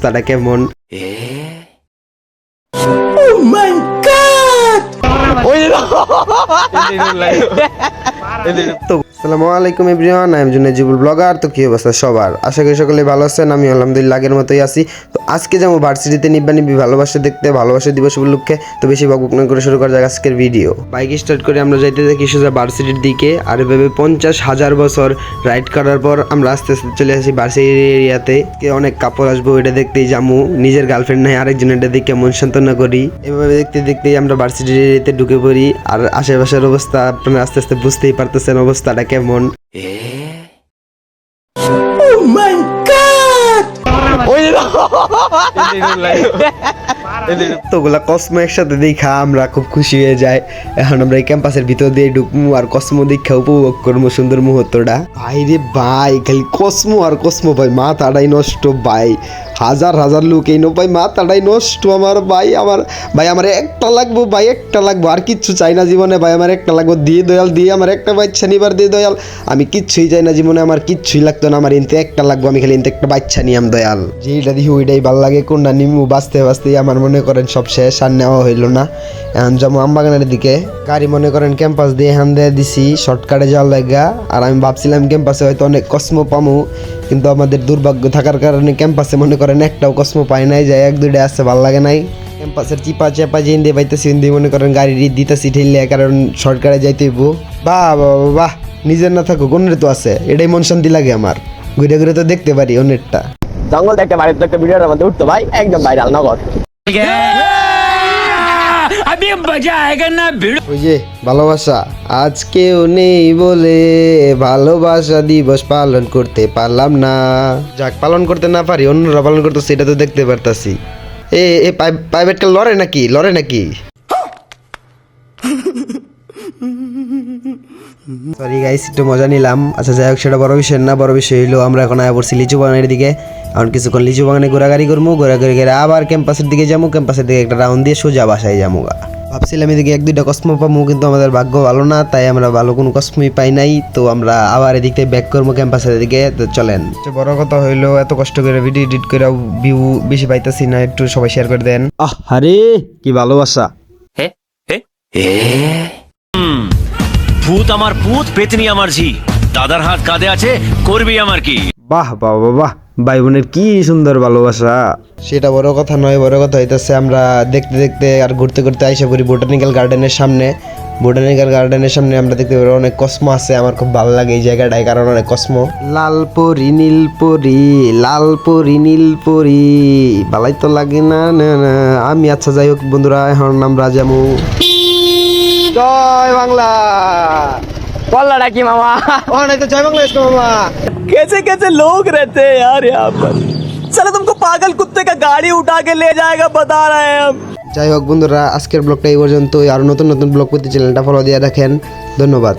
তারা কেমন? আসসালামু আলাইকুম এভরিওয়ান, আমি জুনেজিবুল ব্লগার। তো কি অবস্থা সবার? আশা করি সকলে ভালো আছেন। আমি আলহামদুলিল্লাহ আগের মতোই আছি। তো আজকে যাবো ভার্সিটিতে নিব্বা নিব্বি ভালোবাসা দেখতে, ভালোবাসা দিবস উপলক্ষে। তো বেশি বকবক না করে শুরু করা যাক আজকের ভিডিও। বাইক স্টার্ট করে আমরা যাইতে দেখি সোজা ভার্সিটির দিকে। আর এভাবে 50,000 বছর রাইড করার পর আমরা আস্তে আস্তে চলে আসি ভার্সিটি এরিয়াতে। অনেক কাপড় আসবো, এটা দেখতেই যামু। নিজের গার্লফ্রেন্ড নাই, আরেকজন এটা দেখে মন সান্ত্বনা করি। এভাবে দেখতে দেখতেই আমরা ভার্সিটি এরিয়াতে ঢুকে পড়ি। আর আশেপাশের অবস্থা আপনারা আস্তে আস্তে বুঝতেই পারতেছেন অবস্থাটা কেমন। তোগুলা কসমো একসাথে দেখা আমরা খুব খুশি হয়ে যাই। এখন আমরা এই ক্যাম্পাসের ভিতর দিয়ে ঢুকমু আর কসমো দীক্ষা উপভোগ করবো সুন্দর মুহূর্তটা। ভাই রে ভাই, খালি কসমো আর কসমো ভাই, মাথাটাই নষ্ট ভাই। হাজার হাজার লোক এই নো ভাই, মাথাটাই নষ্ট আমার ভাই। আমার একটা লাগবো ভাই, একটা লাগবো, আর কিচ্ছু চাই না জীবনে ভাই। আমার একটা লাগবো, দিয়ে দয়াল দিয়ে আমার একটা বাচ্চা নিবার দিয়ে দয়াল। আমি কিচ্ছুই চাই না জীবনে, আমার কিচ্ছুই লাগতো না। আমার ইনতে একটা লাগবো, আমি খালি ইনতে একটা বাচ্চা নিয়াম দয়াল। যেইটা দিই ওইটাই ভাল লাগে। কোনটা নিমু বাঁচতে বাঁচতেই আমার মনে করেন সব শেষ, আর নেওয়া হইলো না। এখন যাবো আমবাগানের দিকে। গাড়ি মনে করেন ক্যাম্পাস দিয়ে হ্যান দিয়ে দিছি শর্টকাটে যাওয়ার লাগা। আর আমি ভাবছিলাম ক্যাম্পাসে হয়তো অনেক কসমো পামু, কিন্তু আমাদের দুর্ভাগ্য থাকার কারণে ক্যাম্পাসে মনে করেন একটাও কসমো পাই নাই। যায় এক দুইটা আছে, ভাল লাগে নাই। ক্যাম্পাসের চিপা চেপা যে ইন্দি পাইতেছি ইন্দি মনে করেন গাড়ি দিতেছি ঠেললে, কারণ শর্টকাটে যাইতে হইব। বাহ বাহ বাহ, নিজের না থাকুক অন্যের তো আছে, এটাই মন শান্তি লাগে আমার। ঘুরে ঘুরে তো দেখতে পারি অন্যেরটা। জঙ্গল দেখতে পারি তো একটা ভিডিওর মধ্যে উঠতো ভাই, একদম ভাইরাল নগদ। ওই যে ভালোবাসা আজ কেউ নেই বলে ভালোবাসা দিবস পালন করতে পারলাম না। যাক, পালন করতে না পারি, অন্যরা পালন করতে সেটা তো দেখতে পারতাছি। এ প্রাইভেটকে লড়ে নাকি সরি গাইস, একটু মজা নিলাম। আচ্ছা যাই হোক, সেটা বড় বিষয় না। বড় বিষয় হইলো আমরা এখন আয়া পড়ছি লিচু বাগানের দিকে। এখন কিছুক্ষণ লিচু বাগানে ঘোরাঘুরি করবো, ঘোরাঘুরি করে আবার ক্যাম্পাসের দিকে যাবো। ক্যাম্পাসের দিকে একটা রাউন্ড দিয়ে সোজা বাসায় যাবো। ভাবছিলাম এদিকে এক দুইটা কসমো পাবো, কিন্তু আমাদের ভাগ্য ভালো না, তাই আমরা ভালো কোনো কসমোই পাই নাই। তো আমরা আবার এদিক থেকে ব্যাক করবো ক্যাম্পাসের দিকে। তো চলেন। বড় কথা হইলো এত কষ্ট করে ভিডিও এডিট করে ভিউ বেশি পাইতেছি না, একটু সবাই শেয়ার করে দেন। আরে কি ভালোবাসা! ভূত আমার ভূত, পেতনি আমার ঝি, দাদার হাত কাঁধে আছে, করবি আমার কি? বাহ বাহ বাহ বাহ, ভাই বোনের কি সুন্দর ভালোবাসা। সেটা বড় কথা নয়, বড় কথা হইতেছে আমরা দেখতে দেখতে আর ঘুরতে ঘুরতে আইসা পড়ি বোটানিক্যাল গার্ডেনের সামনে। বোটানিক্যাল গার্ডেনের সামনে আমরা দেখতে পারি অনেক কসমো আছে। আমার খুব ভালো লাগে এই জায়গাটায়, কারণ অনেক কসমো। লাল পরি নীল পরি, লাল পরি নীল পরি, ভালাই তো লাগে না না না আমি। আচ্ছা যাই হোক বন্ধুরা, এখন আমরা যাবো। জয় বাংলা। বললাটা কি মামা? नहीं तो जय बांग्ला इसको मामा। कैसे कैसे लोग रहते हैं यार यहाँ पर। चलो तुमको पागल कुत्ते का गाड़ी उठा के ले जाएगा, बता रहे हैं हम। যাই হোক বন্ধুরা, আজকের ব্লগটা এই পর্যন্ত। আর নতুন নতুন ব্লগ পেতে চ্যানেলটা ফলো দিয়ে রাখেন। ধন্যবাদ।